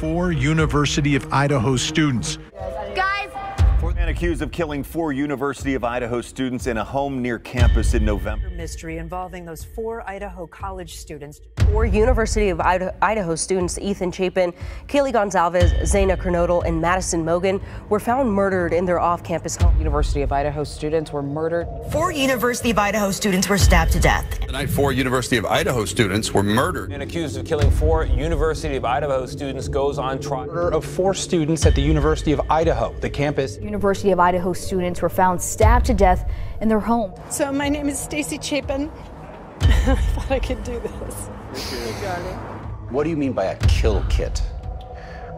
4 University of Idaho students. Guys! Man accused of killing 4 University of Idaho students in a home near campus in November. Mystery involving those 4 Idaho college students. 4 University of Idaho students, Ethan Chapin, Kaylee Goncalves, Xana Kernodle, and Madison Mogen, were found murdered in their off-campus home. University of Idaho students were murdered. 4 University of Idaho students were stabbed to death. Tonight, 4 University of Idaho students were murdered. Man accused of killing 4 University of Idaho students goes on trial. Murder of 4 students at the University of Idaho, the campus. University of Idaho students were found stabbed to death in their home. So my name is Stacy Chapin. I thought I could do this. What do you mean by a kill kit?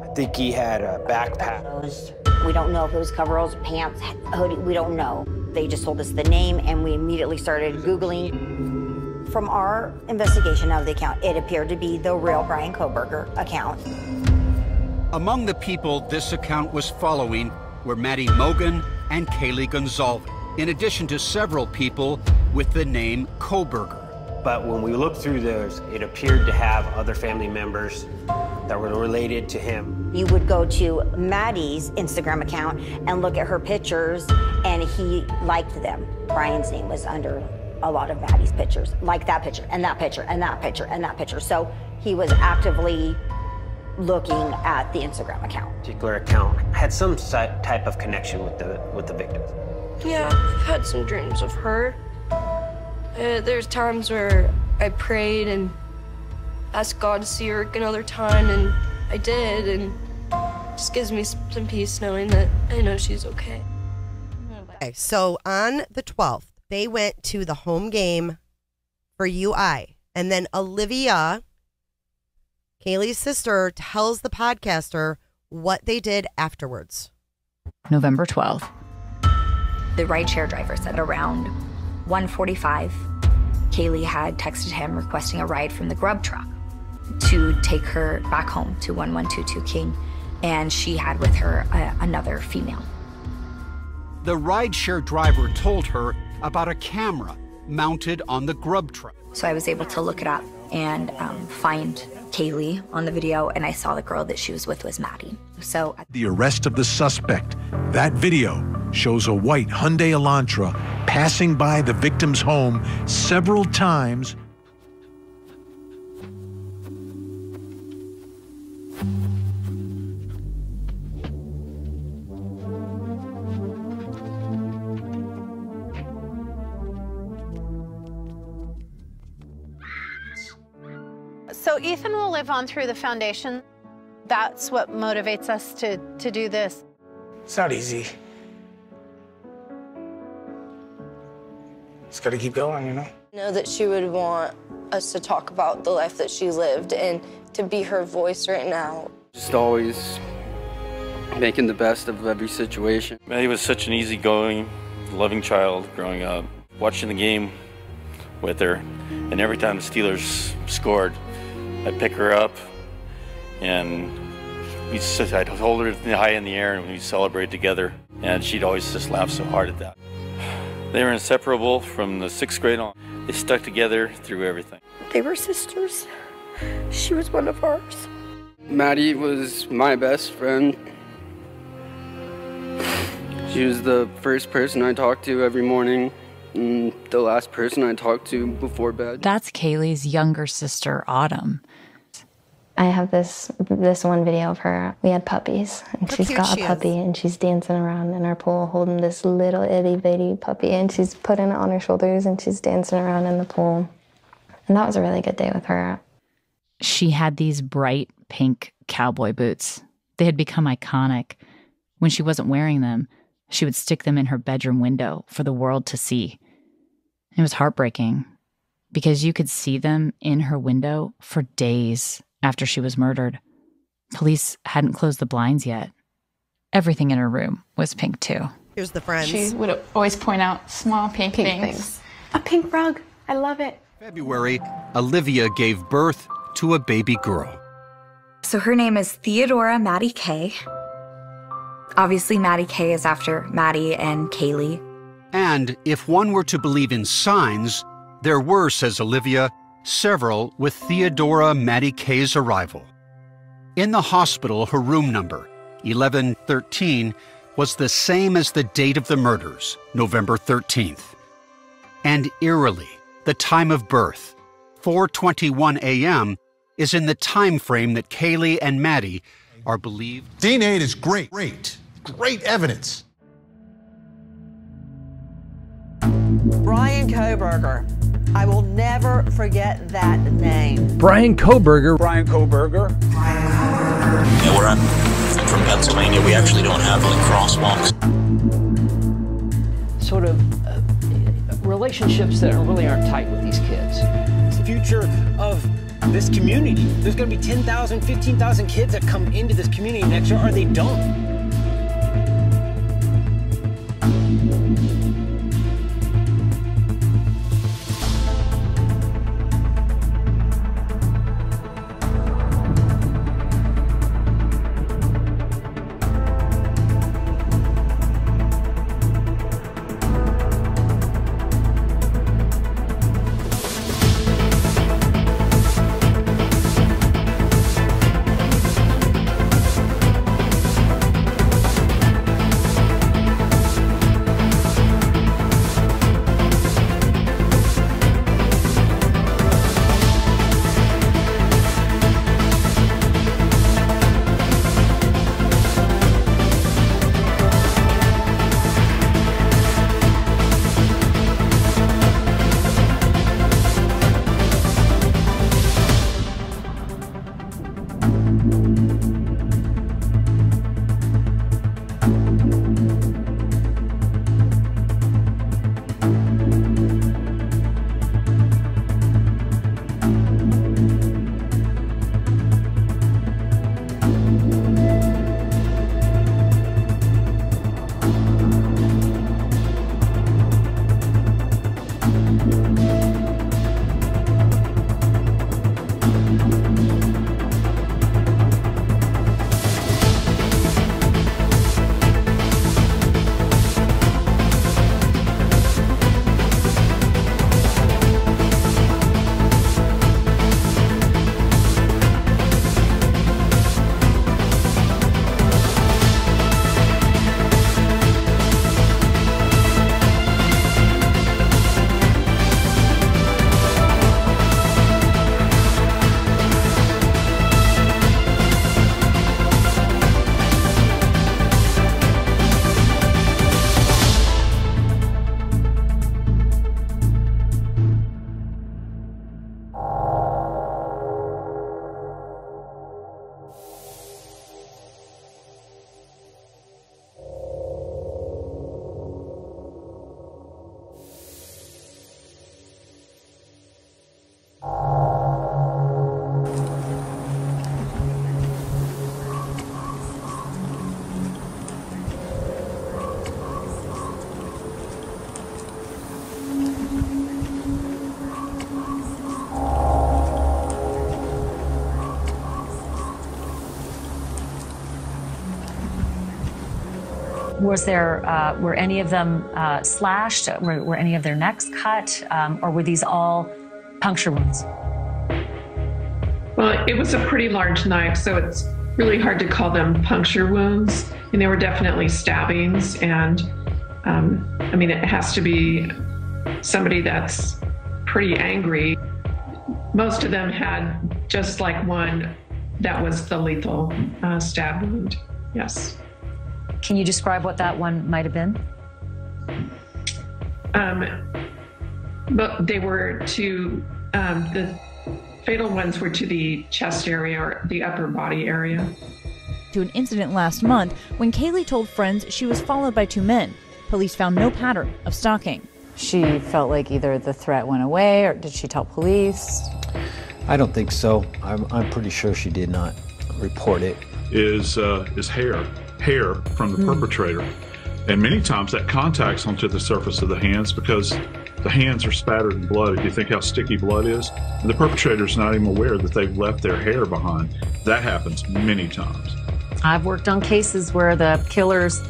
I think he had a backpack. We don't know if it was coveralls, pants, hoodie, we don't know. They just told us the name and we immediately started Googling. From our investigation of the account, it appeared to be the real Bryan Kohberger account. Among the people this account was following were Maddy Mogen and Kaylee Goncalves, in addition to several people with the name Kohberger. But when we looked through those, it appeared to have other family members that were related to him. You would go to Maddie's Instagram account and look at her pictures, and he liked them. Bryan's name was under a lot of Maddie's pictures, like that picture, and that picture, and that picture, and that picture. So he was actively looking at the Instagram account. Particular account had some type of connection with the victims. Yeah, I've had some dreams of her. There's times where I prayed and asked God to see her another time, and I did, and it just gives me some peace knowing that I know she's okay. Okay, so on the 12th, they went to the home game for UI, and then Olivia, Kaylee's sister, tells the podcaster what they did afterwards. November 12th. The rideshare driver said around 1:45, Kaylee had texted him requesting a ride from the grub truck to take her back home to 1122 King, and she had with her another female. The rideshare driver told her about a camera mounted on the grub truck. So I was able to look it up and find Kaylee on the video, and I saw the girl that she was with was Maddie. So the arrest of the suspect. That video shows a white Hyundai Elantra passing by the victim's home several times. So Ethan will live on through the foundation. That's what motivates us to do this. It's not easy. Just gotta keep going, you know? I know that she would want us to talk about the life that she lived and to be her voice right now. Just always making the best of every situation. Maddie was such an easygoing, loving child growing up. Watching the game with her, and every time the Steelers scored, I'd pick her up and I'd hold her high in the air and we'd celebrate together, and she'd always just laugh so hard at that. They were inseparable from the 6th grade on. They stuck together through everything. They were sisters. She was one of ours. Maddie was my best friend. She was the first person I talked to every morning and the last person I talked to before bed. That's Kaylee's younger sister, Autumn. I have this one video of her. We had puppies, and she's got a puppy, and she's dancing around in our pool holding this little itty-bitty puppy, and she's putting it on her shoulders, and she's dancing around in the pool. And that was a really good day with her. She had these bright pink cowboy boots. They had become iconic. When she wasn't wearing them, she would stick them in her bedroom window for the world to see. It was heartbreaking because you could see them in her window for days after she was murdered. Police hadn't closed the blinds yet. Everything in her room was pink, too. Here's the friends. She would always point out small pink things. A pink rug. I love it. February, Olivia gave birth to a baby girl. So her name is Theodora Maddie Kay. Obviously, Maddie Kay is after Maddie and Kaylee. And if one were to believe in signs, there were, says Olivia, several with Theodora Maddie Kay's arrival. In the hospital, her room number, 1113, was the same as the date of the murders, November 13th. And eerily, the time of birth, 4:21 a.m., is in the time frame that Kaylee and Maddie are believed. DNA is great evidence. Bryan Kohberger. I will never forget that name. Bryan Kohberger. Bryan Kohberger. Yeah, we're from Pennsylvania. We actually don't have like crosswalks. Sort of relationships that really aren't tight with these kids. It's the future of this community. There's going to be 10,000, 15,000 kids that come into this community next year, or they don't. Was there, were any of them slashed? Were any of their necks cut? Or were these all puncture wounds? Well, it was a pretty large knife, so it's really hard to call them puncture wounds. And there were definitely stabbings. And I mean, it has to be somebody that's pretty angry. Most of them had just like one that was the lethal stab wound. Yes. Can you describe what that one might have been? But they were to, the fatal ones were to the chest area or the upper body area. To an incident last month when Kaylee told friends she was followed by two men. Police found no pattern of stalking. She felt like either the threat went away or did she tell police? I don't think so. I'm pretty sure she did not report it. Is hair from the perpetrator. And many times that contacts onto the surface of the hands because the hands are spattered in blood. If you think how sticky blood is, and the perpetrator's not even aware that they've left their hair behind. That happens many times. I've worked on cases where the killers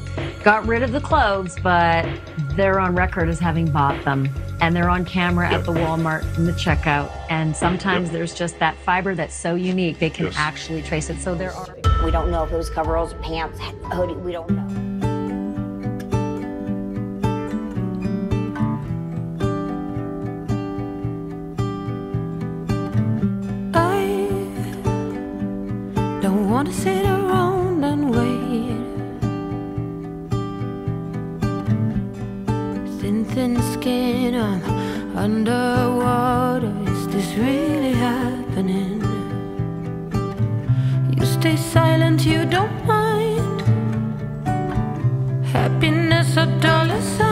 got rid of the clothes, but they're on record as having bought them. and they're on camera at the Walmart in the checkout. And sometimes there's just that fiber that's so unique, they can actually trace it. So there are. We don't know if it was coveralls, pants, hoodie, we don't know. Don't want to sit around and wait. Thin skin, I'm underwater. Is this really happening? You stay silent, you don't mind. Happiness a dollar sign.